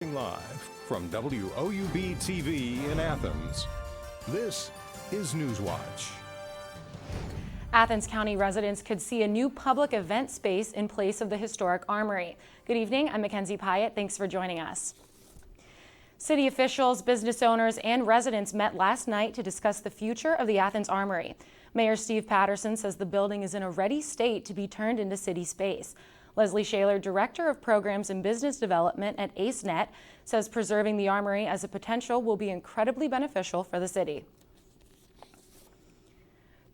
Live from WOUB TV in Athens, this is Newswatch. Athens County residents could see a new public event space in place of the historic armory. Good evening, I'm Mackenzie Pyatt. Thanks for joining us. City officials, business owners, and residents met last night to discuss the future of the Athens Armory. Mayor Steve Patterson says the building is in a ready state to be turned into city space. Leslie Shaler, Director of Programs and Business Development at AceNet, says preserving the armory as a potential will be incredibly beneficial for the city.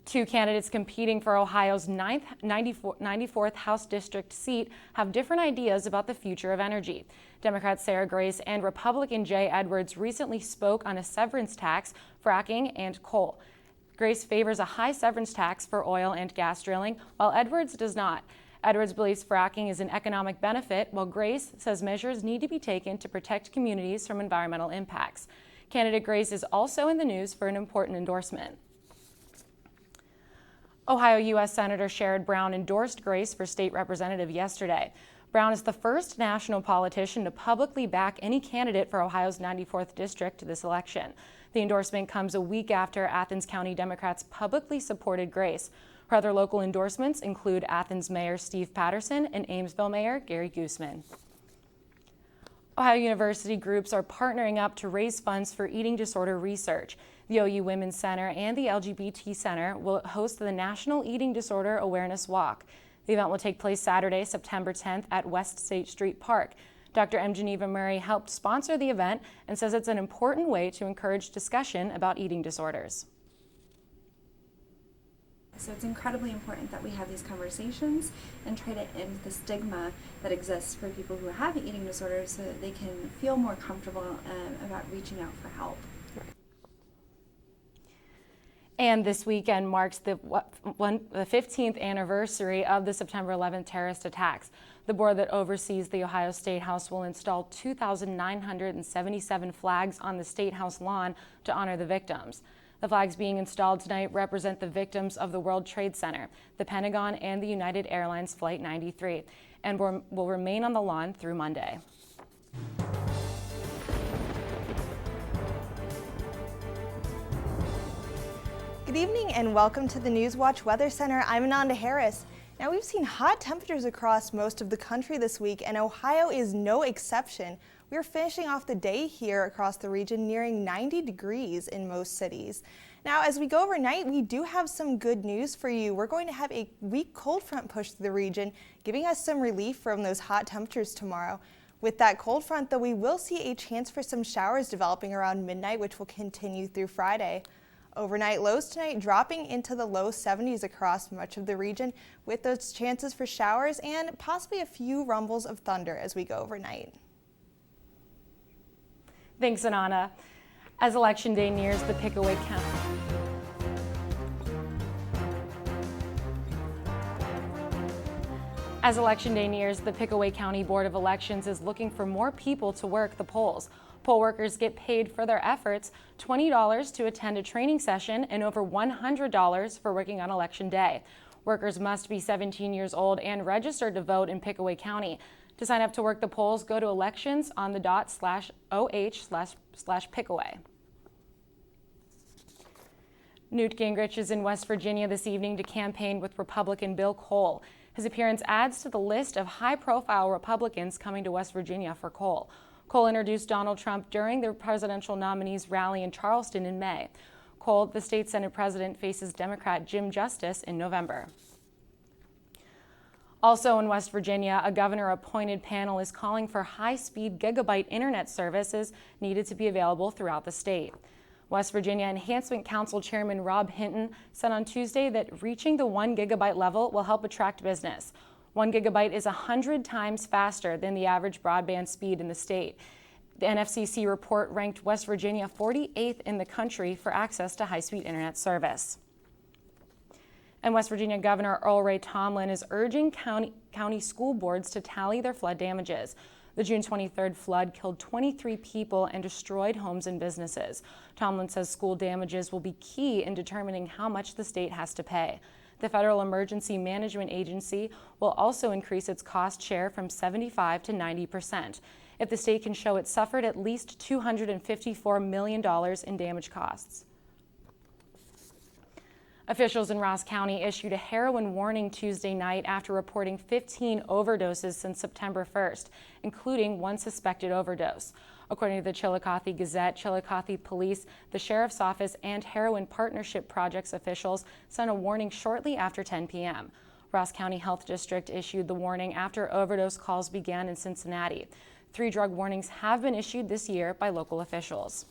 Two candidates competing for Ohio's 94th House District seat have different ideas about the future of energy. Democrat Sarah Grace and Republican Jay Edwards recently spoke on a severance tax, fracking, and coal. Grace favors a high severance tax for oil and gas drilling, while Edwards does not. Edwards believes fracking is an economic benefit, while Grace says measures need to be taken to protect communities from environmental impacts. Candidate Grace is also in the news for an important endorsement. Ohio U.S. Senator Sherrod Brown endorsed Grace for state representative yesterday. Brown is the first national politician to publicly back any candidate for Ohio's 94th district this election. The endorsement comes a week after Athens County Democrats publicly supported Grace. Her other local endorsements include Athens Mayor Steve Patterson and Amesville Mayor Gary Gooseman. Ohio University groups are partnering up to raise funds for eating disorder research. The OU Women's Center and the LGBT Center will host the National Eating Disorder Awareness Walk. The event will take place Saturday, September 10th at West State Street Park. Dr. M. Geneva Murray helped sponsor the event and says it's an important way to encourage discussion about eating disorders. So it's incredibly important that we have these conversations and try to end the stigma that exists for people who have eating disorders so that they can feel more comfortable about reaching out for help. And this weekend marks the 15th anniversary of the September 11th terrorist attacks. The board that oversees the Ohio State House will install 2,977 flags on the State House lawn to honor the victims. The flags being installed tonight represent the victims of the World Trade Center, the Pentagon, and the United Airlines Flight 93, and will remain on the lawn through Monday. Good evening and welcome to the Newswatch Weather Center. I'm Ananda Harris. Now, we've seen hot temperatures across most of the country this week, and Ohio is no exception. We're finishing off the day here across the region nearing 90 degrees in most cities. Now, as we go overnight, we do have some good news for you. We're going to have a weak cold front push through the region, giving us some relief from those hot temperatures tomorrow. With that cold front, though, we will see a chance for some showers developing around midnight, which will continue through Friday. Overnight lows tonight dropping into the low 70s across much of the region, with those chances for showers and possibly a few rumbles of thunder as we go overnight. Thanks, Anana. As Election Day nears, the Pickaway County. As Election Day nears, the Pickaway County Board of Elections is looking for more people to work the polls. Poll workers get paid for their efforts, $20 to attend a training session and over $100 for working on Election Day. Workers must be 17 years old and registered to vote in Pickaway County. To sign up to work the polls, go to elections.oh/Pickaway. Newt Gingrich is in West Virginia this evening to campaign with Republican Bill Cole. His appearance adds to the list of high-profile Republicans coming to West Virginia for Cole. Cole introduced Donald Trump during the presidential nominees' rally in Charleston in May. Cole, the state Senate president, faces Democrat Jim Justice in November. Also in West Virginia, a governor-appointed panel is calling for high-speed gigabit internet services needed to be available throughout the state. West Virginia Enhancement Council Chairman Rob Hinton said on Tuesday that reaching the 1 gigabit level will help attract business. 1 gigabit is 100 times faster than the average broadband speed in the state. The NFCC report ranked West Virginia 48th in the country for access to high-speed internet service. And West Virginia Governor Earl Ray Tomblin is urging county school boards to tally their flood damages. The June 23rd flood killed 23 people and destroyed homes and businesses. Tomblin says school damages will be key in determining how much the state has to pay. The Federal Emergency Management Agency will also increase its cost share from 75% to 90%. if the state can show it suffered at least $254 million in damage costs. Officials in Ross County issued a heroin warning Tuesday night after reporting 15 overdoses since September 1st, including one suspected overdose. According to the Chillicothe Gazette, Chillicothe Police, the Sheriff's Office, and Heroin Partnership Projects officials sent a warning shortly after 10 p.m. Ross County Health District issued the warning after overdose calls began in Cincinnati. 3 drug warnings have been issued this year by local officials.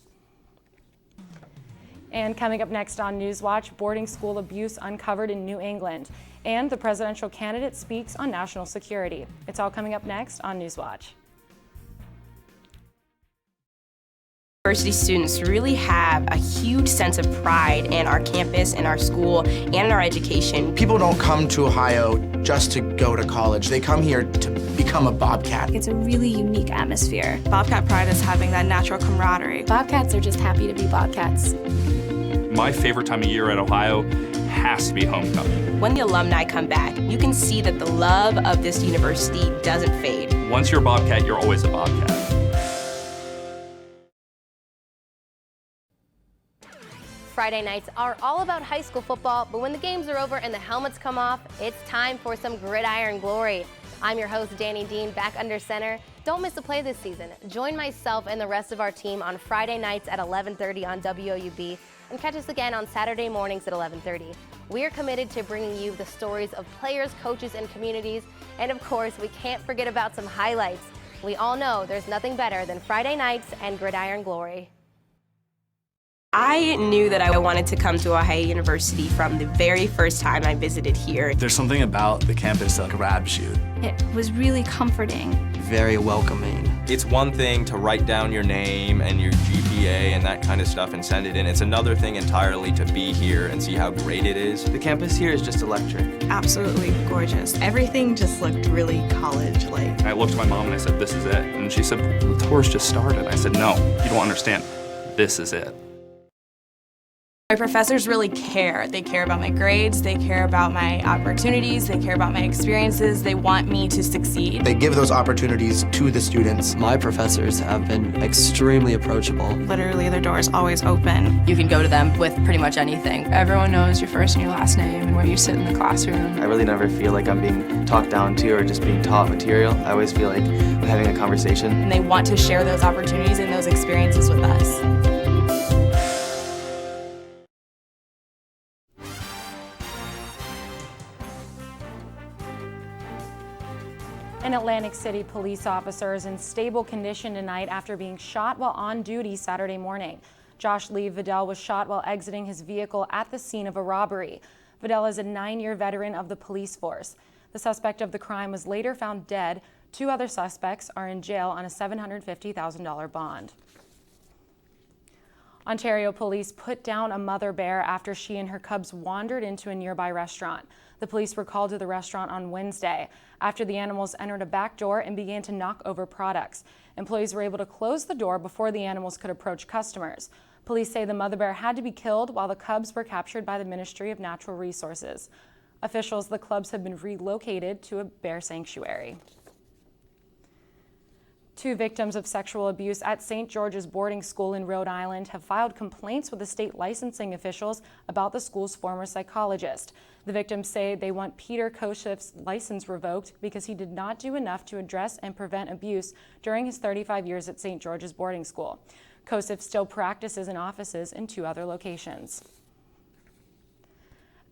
And coming up next on Newswatch, boarding school abuse uncovered in New England. And the presidential candidate speaks on national security. It's all coming up next on Newswatch. University students really have a huge sense of pride in our campus, in our school, and in our education. People don't come to Ohio just to go to college. They come here to become a Bobcat. It's a really unique atmosphere. Bobcat pride is having that natural camaraderie. Bobcats are just happy to be Bobcats. My favorite time of year at Ohio has to be homecoming. When the alumni come back, you can see that the love of this university doesn't fade. Once you're a Bobcat, you're always a Bobcat. Friday nights are all about high school football, but when the games are over and the helmets come off, it's time for some gridiron glory. I'm your host, Danny Dean, back under center. Don't miss a play this season. Join myself and the rest of our team on Friday nights at 11:30 on WOUB, and catch us again on Saturday mornings at 11:30. We are committed to bringing you the stories of players, coaches, and communities, and of course, we can't forget about some highlights. We all know there's nothing better than Friday nights and gridiron glory. I knew that I wanted to come to Ohio University from the very first time I visited here. There's something about the campus that grabs you. It was really comforting. Very welcoming. It's one thing to write down your name and your GPA and that kind of stuff and send it in. It's another thing entirely to be here and see how great it is. The campus here is just electric. Absolutely gorgeous. Everything just looked really college-like. I looked at my mom and I said, "This is it." And she said, "The tour's just started." I said, "No, you don't understand. This is it." My professors really care. They care about my grades, they care about my opportunities, they care about my experiences, they want me to succeed. They give those opportunities to the students. My professors have been extremely approachable. Literally, their door is always open. You can go to them with pretty much anything. Everyone knows your first and your last name and where you sit in the classroom. I really never feel like I'm being talked down to or just being taught material. I always feel like I'm having a conversation. And they want to share those opportunities and those experiences with us. An Atlantic City police officer is in stable condition tonight after being shot while on duty Saturday morning. Josh Lee Vidal was shot while exiting his vehicle at the scene of a robbery. Vidal is a 9-year veteran of the police force. The suspect of the crime was later found dead. 2 other suspects are in jail on a $750,000 bond. Ontario police put down a mother bear after she and her cubs wandered into a nearby restaurant. The police were called to the restaurant on Wednesday after the animals entered a back door and began to knock over products. Employees were able to close the door before the animals could approach customers. Police say the mother bear had to be killed while the cubs were captured by the Ministry of Natural Resources. Officials, the cubs have been relocated to a bear sanctuary. 2 victims of sexual abuse at St. George's boarding school in Rhode Island have filed complaints with the state licensing officials about the school's former psychologist. The victims say they want Peter Kosif's license revoked because he did not do enough to address and prevent abuse during his 35 years at St. George's boarding school. Kosif still practices in offices in 2 other locations.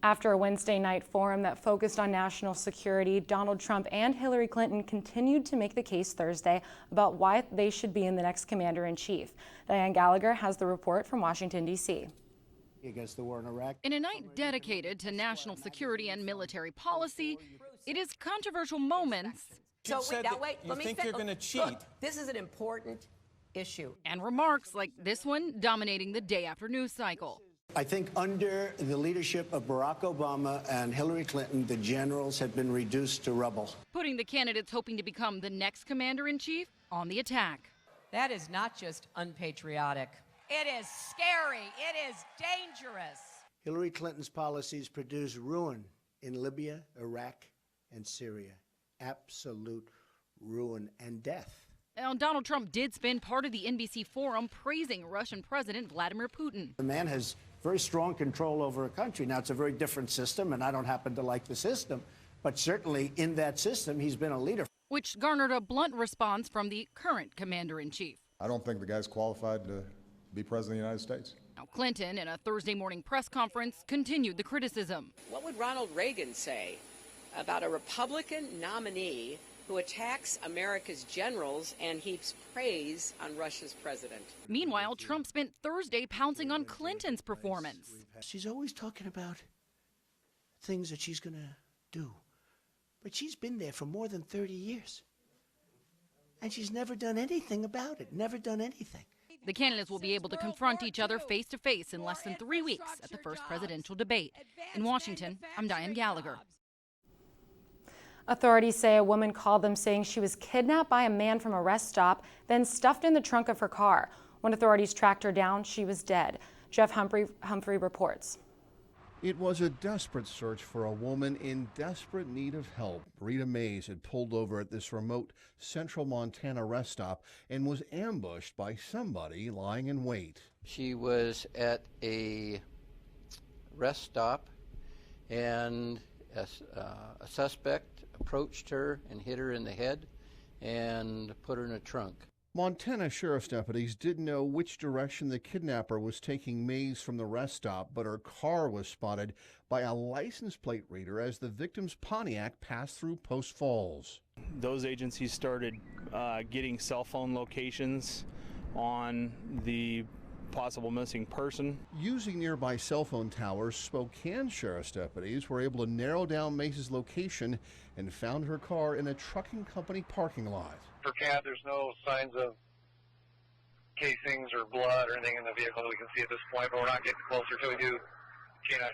After a Wednesday night forum that focused on national security, Donald Trump and Hillary Clinton continued to make the case Thursday about why they should be in the next commander-in-chief. Diane Gallagher has the report from Washington, D.C. Against the war in Iraq. In a night dedicated to national security and military policy, it is controversial moments. So wait, let me think you're going to cheat? Look, this is an important issue. And remarks like this one dominating the day after news cycle. I think under the leadership of Barack Obama and Hillary Clinton, the generals have been reduced to rubble. Putting the candidates hoping to become the next commander-in-chief on the attack. That is not just unpatriotic. It is scary. It is dangerous. Hillary Clinton's policies produce ruin in Libya, Iraq, and Syria. Absolute ruin and death. Now, Donald Trump did spend part of the NBC forum praising Russian President Vladimir Putin. The man has very strong control over a country. Now, it's a very different system, and I don't happen to like the system, but certainly in that system, he's been a leader. Which garnered a blunt response from the current commander-in-chief. I don't think the guy's qualified to be president of the United States. Now, Clinton, in a Thursday morning press conference, continued the criticism. What would Ronald Reagan say about a Republican nominee who attacks America's generals and heaps praise on Russia's president? Meanwhile, Trump spent Thursday pouncing on Clinton's performance. She's always talking about things that she's going to do, but she's been there for more than 30 years, and she's never done anything about it, never done anything. The candidates will be able to confront each other face-to-face in less than 3 weeks at the first presidential debate. In Washington, I'm Diane Gallagher. Authorities say a woman called them saying she was kidnapped by a man from a rest stop, then stuffed in the trunk of her car. When authorities tracked her down, she was dead. Jeff Humphrey reports. It was a desperate search for a woman in desperate need of help. Rita Mays had pulled over at this remote central Montana rest stop and was ambushed by somebody lying in wait. She was at a rest stop, and a suspect approached her and hit her in the head and put her in a trunk. Montana sheriff's deputies didn't know which direction the kidnapper was taking Mays from the rest stop, but her car was spotted by a license plate reader as the victim's Pontiac passed through Post Falls. Those agencies started getting cell phone locations on the possible missing person. Using nearby cell phone towers, Spokane sheriff's deputies were able to narrow down Mays' location and found her car in a trucking company parking lot. For CAD, there's no signs of casings or blood or anything in the vehicle that we can see at this point, but we're not getting closer till we do canine.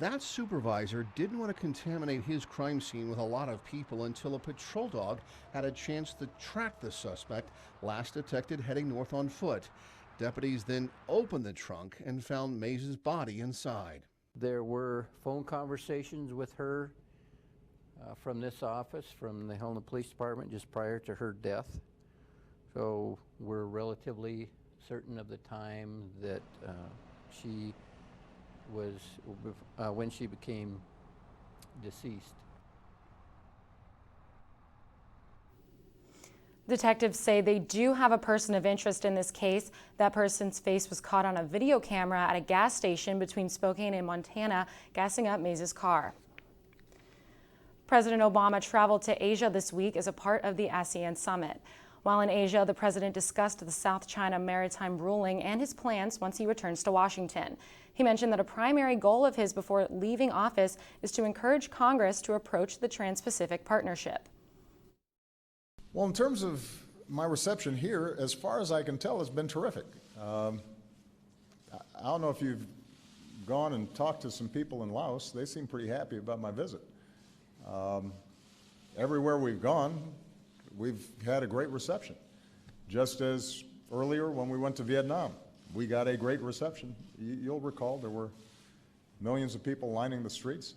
That supervisor didn't want to contaminate his crime scene with a lot of people until a patrol dog had a chance to track the suspect, last detected heading north on foot. Deputies then opened the trunk and found Mays' body inside. There were phone conversations with her from this office, from the Helena Police Department, just prior to her death. So we're relatively certain of the time that she was, when she became deceased. Detectives say they do have a person of interest in this case. That person's face was caught on a video camera at a gas station between Spokane and Montana, gassing up Mays' car. President Obama traveled to Asia this week as a part of the ASEAN summit. While in Asia, the president discussed the South China maritime ruling and his plans once he returns to Washington. He mentioned that a primary goal of his before leaving office is to encourage Congress to approach the Trans-Pacific Partnership. Well, in terms of my reception here, as far as I can tell, it's been terrific. I don't know if you've gone and talked to some people in Laos. They seem pretty happy about my visit. Everywhere we've gone, we've had a great reception. Just as earlier when we went to Vietnam, we got a great reception. You'll recall there were millions of people lining the streets.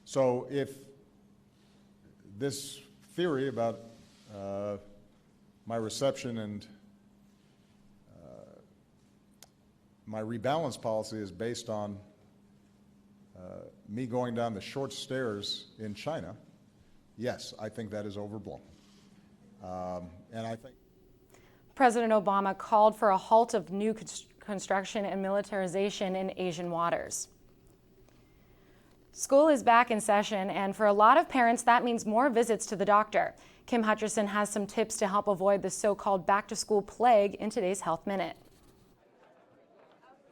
So if this theory about my reception and my rebalance policy is based on me going down the short stairs in China, yes, I think that is overblown. And I think President Obama called for a halt of new construction and militarization in Asian waters. School is back in session, and for a lot of parents, that means more visits to the doctor. Kim Hutcherson has some tips to help avoid the so-called back-to-school plague in today's Health Minute.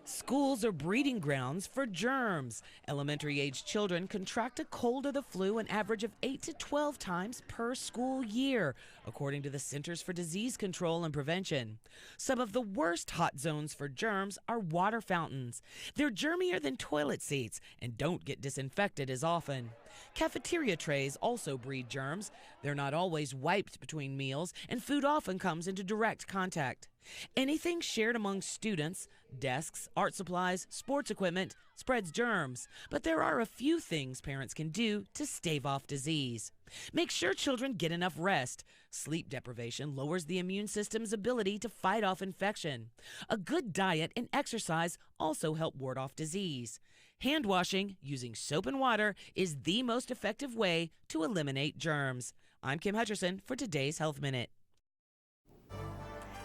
Schools are breeding grounds for germs. Elementary-age children contract a cold or the flu an average of 8 to 12 times per school year, according to the Centers for Disease Control and Prevention. Some of the worst hot zones for germs are water fountains. They're germier than toilet seats and don't get disinfected as often. Cafeteria trays also breed germs. They're not always wiped between meals, and food often comes into direct contact. Anything shared among students, desks, art supplies, sports equipment, spreads germs. But there are a few things parents can do to stave off disease. Make sure children get enough rest. Sleep deprivation lowers the immune system's ability to fight off infection. A good diet and exercise also help ward off disease. Hand washing using soap and water is the most effective way to eliminate germs. I'm Kim Hutcherson for today's Health Minute.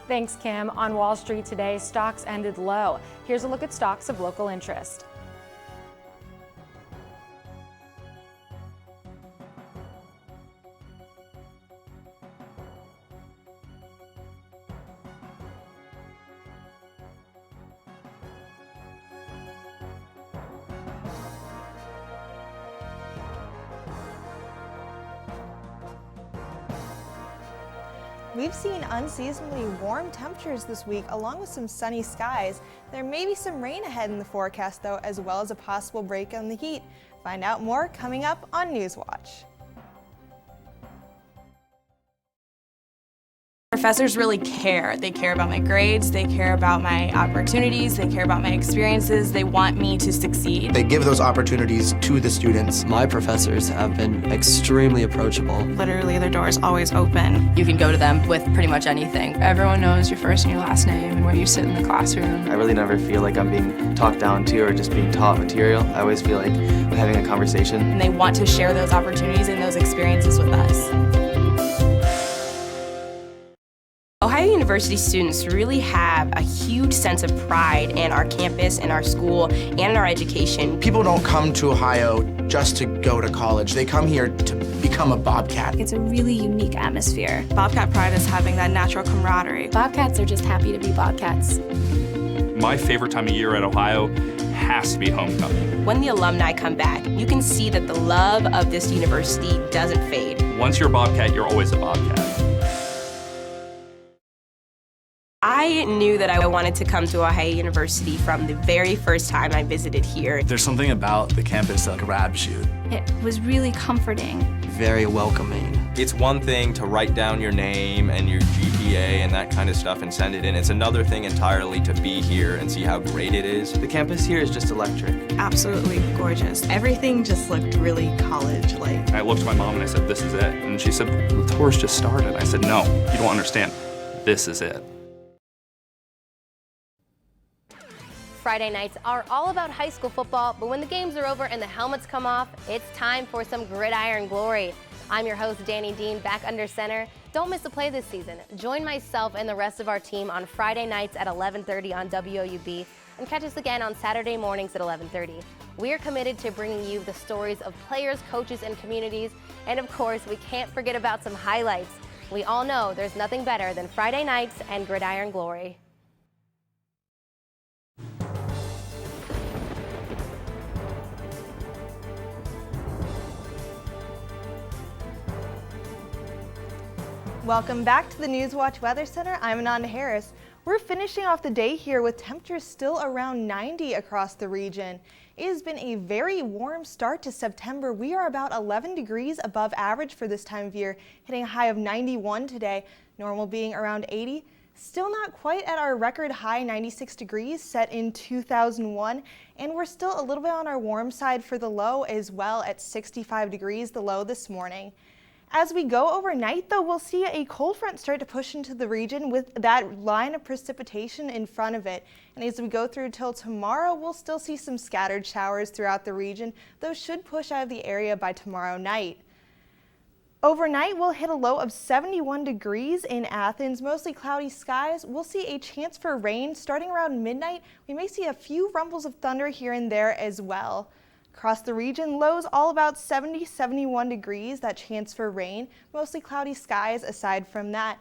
Thanks, Kim. On Wall Street today, stocks ended low. Here's a look at stocks of local interest. We've seen unseasonably warm temperatures this week along with some sunny skies. There may be some rain ahead in the forecast though, as well as a possible break on the heat. Find out more coming up on Newswatch. Professors really care. They care about my grades, they care about my opportunities, they care about my experiences, they want me to succeed. They give those opportunities to the students. My professors have been extremely approachable. Literally, their door is always open. You can go to them with pretty much anything. Everyone knows your first and your last name and where you sit in the classroom. I really never feel like I'm being talked down to or just being taught material. I always feel like I'm having a conversation. And they want to share those opportunities and those experiences with us. Ohio University students really have a huge sense of pride in our campus, in our school, and in our education. People don't come to Ohio just to go to college. They come here to become a Bobcat. It's a really unique atmosphere. Bobcat pride is having that natural camaraderie. Bobcats are just happy to be Bobcats. My favorite time of year at Ohio has to be homecoming. When the alumni come back, you can see that the love of this university doesn't fade. Once you're a Bobcat, you're always a Bobcat. I knew that I wanted to come to Ohio University from the very first time I visited here. There's something about the campus that grabs you. It was really comforting. Very welcoming. It's one thing to write down your name and your GPA and that kind of stuff and send it in. It's another thing entirely to be here and see how great it is. The campus here is just electric. Absolutely gorgeous. Everything just looked really college-like. I looked at my mom and I said, "This is it." And she said, "The tour's just started." I said, "No, you don't understand. This is it." Friday nights are all about high school football, but when the games are over and the helmets come off, it's time for some gridiron glory. I'm your host, Danny Dean, back under center. Don't miss a play this season. Join myself and the rest of our team on Friday nights at 11:30 on WOUB and catch us again on Saturday mornings at 11:30. We are committed to bringing you the stories of players, coaches, and communities, and of course, we can't forget about some highlights. We all know there's nothing better than Friday nights and gridiron glory. Welcome back to the Newswatch Weather Center. I'm Ananda Harris. We're finishing off the day here with temperatures still around 90 across the region. It has been a very warm start to September. We are about 11 degrees above average for this time of year, hitting a high of 91 today, normal being around 80. Still not quite at our record high 96 degrees set in 2001, and we're still a little bit on our warm side for the low as well at 65 degrees, the low this morning. As we go overnight, though, we'll see a cold front start to push into the region with that line of precipitation in front of it. And as we go through till tomorrow, we'll still see some scattered showers throughout the region. Those should push out of the area by tomorrow night. Overnight, we'll hit a low of 71 degrees in Athens, mostly cloudy skies. We'll see a chance for rain starting around midnight. We may see a few rumbles of thunder here and there as well. Across the region, lows all about 70, 71 degrees, that chance for rain, mostly cloudy skies aside from that.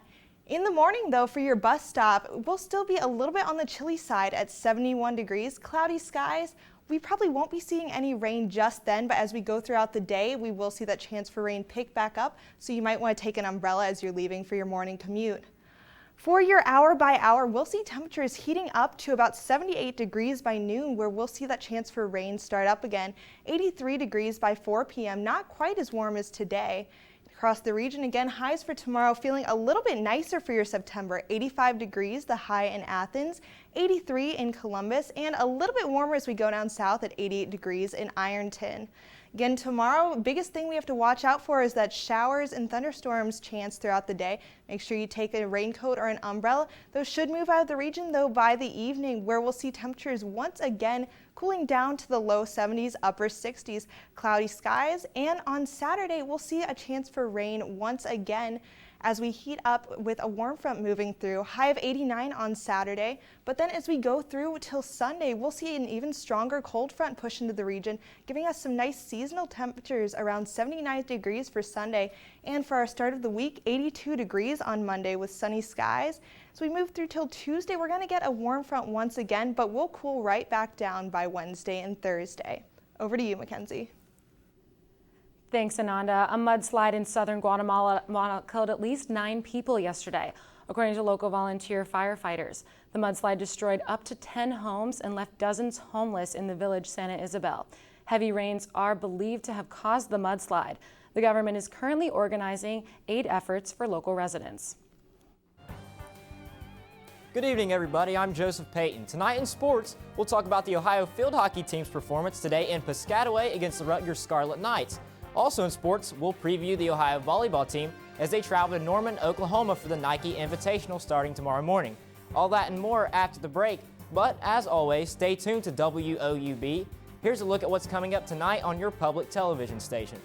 In the morning, though, for your bus stop, we'll still be a little bit on the chilly side at 71 degrees, cloudy skies. We probably won't be seeing any rain just then, but as we go throughout the day, we will see that chance for rain pick back up, so you might want to take an umbrella as you're leaving for your morning commute. For your hour by hour, we'll see temperatures heating up to about 78 degrees by noon, where we'll see that chance for rain start up again. 83 degrees by 4 p.m., not quite as warm as today. across the region. Again, highs for tomorrow feeling a little bit nicer for your September. 85 degrees, the high in Athens, 83 in Columbus, and a little bit warmer as we go down south at 88 degrees in Ironton. Again, tomorrow, biggest thing we have to watch out for is that showers and thunderstorms chance throughout the day. Make sure you take a raincoat or an umbrella. Those should move out of the region, though, by the evening, where we'll see temperatures once again cooling down to the low 70s, upper 60s, cloudy skies. And on Saturday, we'll see a chance for rain once again as we heat up with a warm front moving through. High of 89 on Saturday, but then as we go through till Sunday, we'll see an even stronger cold front push into the region, giving us some nice seasonal temperatures around 79 degrees for Sunday. And for our start of the week, 82 degrees on Monday with sunny skies. As we move through till Tuesday, we're going to get a warm front once again, but we'll cool right back down by Wednesday and Thursday. Over to you, Mackenzie. Thanks, Ananda. A mudslide in southern Guatemala killed at least 9 people yesterday, according to local volunteer firefighters. The mudslide destroyed up to 10 homes and left dozens homeless in the village Santa Isabel. Heavy rains are believed to have caused the mudslide. The government is currently organizing aid efforts for local residents. Good evening, everybody. I'm Joseph Payton. Tonight in sports, we'll talk about the Ohio field hockey team's performance today in Piscataway against the Rutgers Scarlet Knights. Also in sports, we'll preview the Ohio volleyball team as they travel to Norman, Oklahoma for the Nike Invitational starting tomorrow morning. All that and more after the break, but as always, stay tuned to WOUB. Here's a look at what's coming up tonight on your public television station.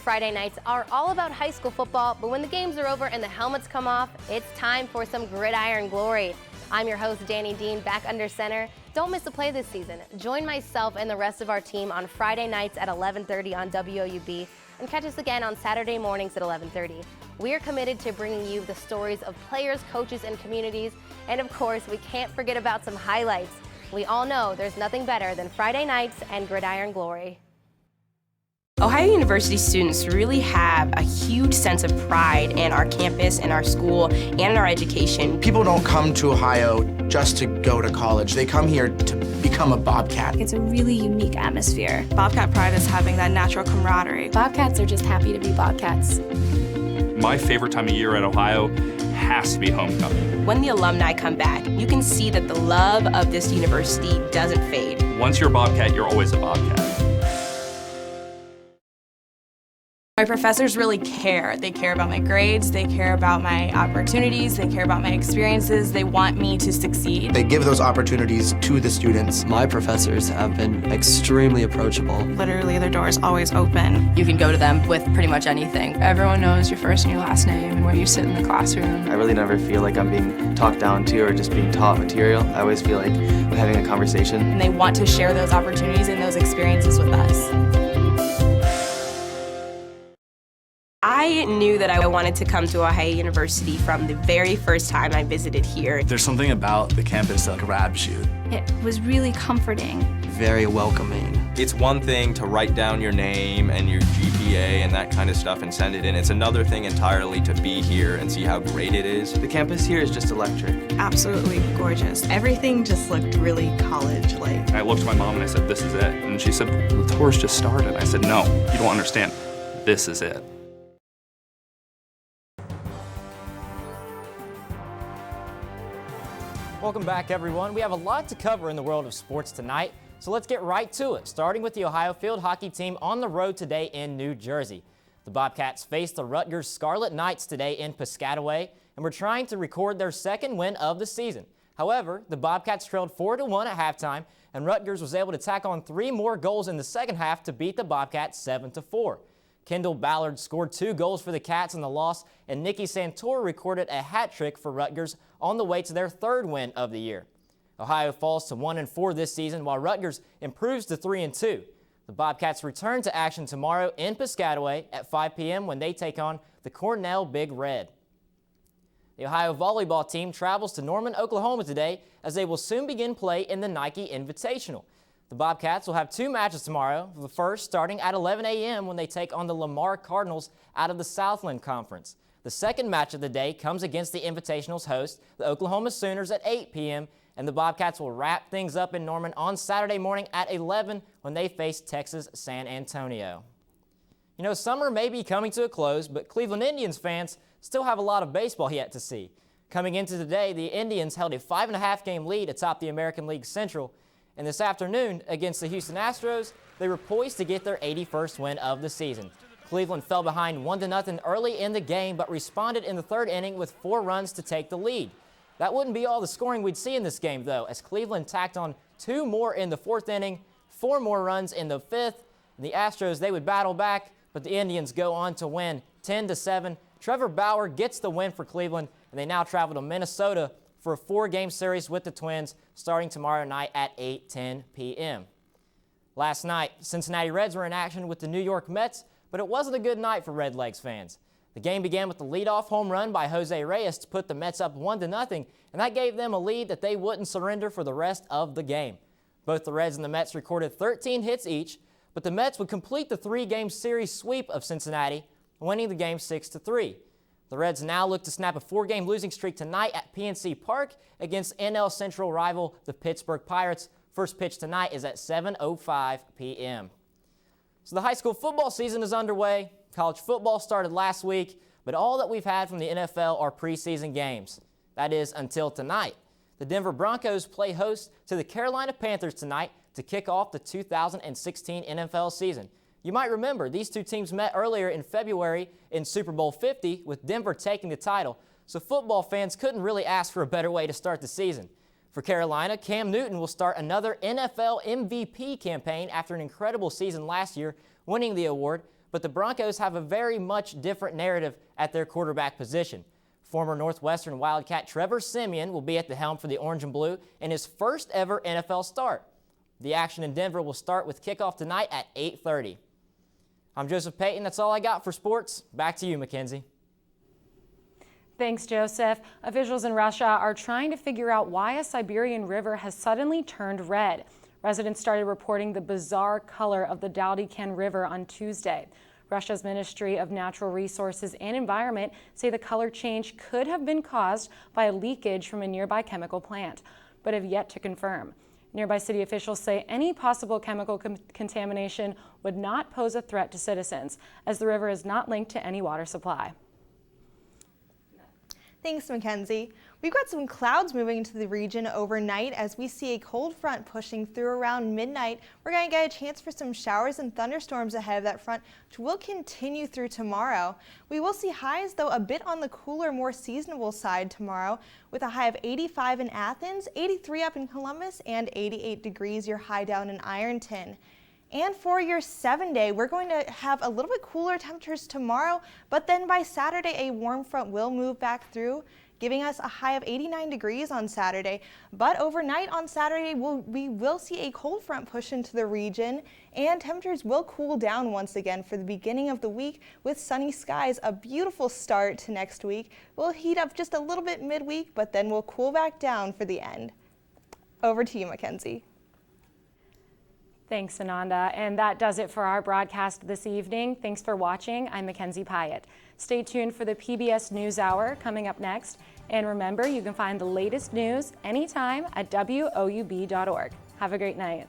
Friday nights are all about high school football, but when the games are over and the helmets come off, it's time for some gridiron glory. I'm your host, Danny Dean, back under center. Don't miss a play this season. Join myself and the rest of our team on Friday nights at 11:30 on WOUB and catch us again on Saturday mornings at 11:30. We are committed to bringing you the stories of players, coaches, and communities, and of course, we can't forget about some highlights. We all know there's nothing better than Friday nights and gridiron glory. Ohio University students really have a huge sense of pride in our campus, in our school, and in our education. People don't come to Ohio just to go to college. They come here to become a Bobcat. It's a really unique atmosphere. Bobcat pride is having that natural camaraderie. Bobcats are just happy to be Bobcats. My favorite time of year at Ohio has to be homecoming. When the alumni come back, you can see that the love of this university doesn't fade. Once you're a Bobcat, you're always a Bobcat. My professors really care. They care about my grades, they care about my opportunities, they care about my experiences, they want me to succeed. They give those opportunities to the students. My professors have been extremely approachable. Literally, their door is always open. You can go to them with pretty much anything. Everyone knows your first and your last name and where you sit in the classroom. I really never feel like I'm being talked down to or just being taught material. I always feel like I'm having a conversation. And they want to share those opportunities and those experiences with us. I knew that I wanted to come to Ohio University from the very first time I visited here. There's something about the campus that grabs you. It was really comforting. Very welcoming. It's one thing to write down your name and your GPA and that kind of stuff and send it in. It's another thing entirely to be here and see how great it is. The campus here is just electric. Absolutely gorgeous. Everything just looked really college-like. I looked at my mom and I said, "This is it." And she said, "The tour's just started." I said, "No, you don't understand. This is it." Welcome back, everyone. We have a lot to cover in the world of sports tonight, so let's get right to it, starting with the Ohio field hockey team on the road today in New Jersey. The Bobcats faced the Rutgers Scarlet Knights today in Piscataway and were trying to record their second win of the season. However, the Bobcats trailed 4-1 at halftime, and Rutgers was able to tack on 3 more goals in the second half to beat the Bobcats 7-4. Kendall Ballard scored 2 goals for the Cats in the loss, and Nikki Santor recorded a hat trick for Rutgers on the way to their 3rd win of the year. Ohio falls to 1-4 this season, while Rutgers improves to 3-2. The Bobcats return to action tomorrow in Piscataway at 5 p.m. when they take on the Cornell Big Red. The Ohio volleyball team travels to Norman, Oklahoma today as they will soon begin play in the Nike Invitational. The Bobcats will have 2 matches tomorrow, the first starting at 11 a.m. when they take on the Lamar Cardinals out of the Southland Conference. The second match of the day comes against the Invitational's host, the Oklahoma Sooners, at 8 p.m., and the Bobcats will wrap things up in Norman on Saturday morning at 11 when they face Texas San Antonio. You know, summer may be coming to a close, but Cleveland Indians fans still have a lot of baseball yet to see. Coming into today, the Indians held a 5.5-game lead atop the American League Central, and this afternoon against the Houston Astros, they were poised to get their 81st win of the season. Cleveland fell behind 1-0 early in the game, but responded in the third inning with 4 runs to take the lead. That wouldn't be all the scoring we'd see in this game, though, as Cleveland tacked on 2 more in the 4th inning, 4 more runs in the 5th. And the Astros, they would battle back, but the Indians go on to win 10-7. Trevor Bauer gets the win for Cleveland, and they now travel to Minnesota for a 4-game series with the Twins starting tomorrow night at 8:10 p.m. Last night, Cincinnati Reds were in action with the New York Mets, but it wasn't a good night for Redlegs fans. The game began with the leadoff home run by Jose Reyes to put the Mets up 1-0, and that gave them a lead that they wouldn't surrender for the rest of the game. Both the Reds and the Mets recorded 13 hits each, but the Mets would complete the 3-game series sweep of Cincinnati, winning the game 6-3. The Reds now look to snap a 4-game losing streak tonight at PNC Park against NL Central rival the Pittsburgh Pirates. First pitch tonight is at 7:05 p.m. So the high school football season is underway. College football started last week, but all that we've had from the NFL are preseason games. That is until tonight. The Denver Broncos play host to the Carolina Panthers tonight to kick off the 2016 NFL season. You might remember these two teams met earlier in February in Super Bowl 50 with Denver taking the title, so football fans couldn't really ask for a better way to start the season. For Carolina, Cam Newton will start another NFL MVP campaign after an incredible season last year, winning the award, but the Broncos have a very much different narrative at their quarterback position. Former Northwestern Wildcat Trevor Siemian will be at the helm for the Orange and Blue in his first ever NFL start. The action in Denver will start with kickoff tonight at 8:30. I'm Joseph Payton. That's all I got for sports. Back to you, Mackenzie. Thanks, Joseph. Officials in Russia are trying to figure out why a Siberian river has suddenly turned red. Residents started reporting the bizarre color of the Daldykan River on Tuesday. Russia's Ministry of Natural Resources and Environment say the color change could have been caused by a leakage from a nearby chemical plant, but have yet to confirm. Nearby city officials say any possible chemical contamination would not pose a threat to citizens, as the river is not linked to any water supply. Thanks, Mackenzie. We've got some clouds moving into the region overnight as we see a cold front pushing through around midnight. We're going to get a chance for some showers and thunderstorms ahead of that front, which will continue through tomorrow. We will see highs, though, a bit on the cooler, more seasonable side tomorrow, with a high of 85 in Athens, 83 up in Columbus, and 88 degrees, your high down in Ironton. And for your 7-day, we're going to have a little bit cooler temperatures tomorrow, but then by Saturday, a warm front will move back through, giving us a high of 89 degrees on Saturday. But overnight on Saturday, we will see a cold front push into the region, and temperatures will cool down once again for the beginning of the week with sunny skies. A beautiful start to next week. We'll heat up just a little bit midweek, but then we'll cool back down for the end. Over to you, Mackenzie. Thanks, Ananda. And that does it for our broadcast this evening. Thanks for watching. I'm Mackenzie Pyatt. Stay tuned for the PBS NewsHour coming up next. And remember, you can find the latest news anytime at WOUB.org. Have a great night.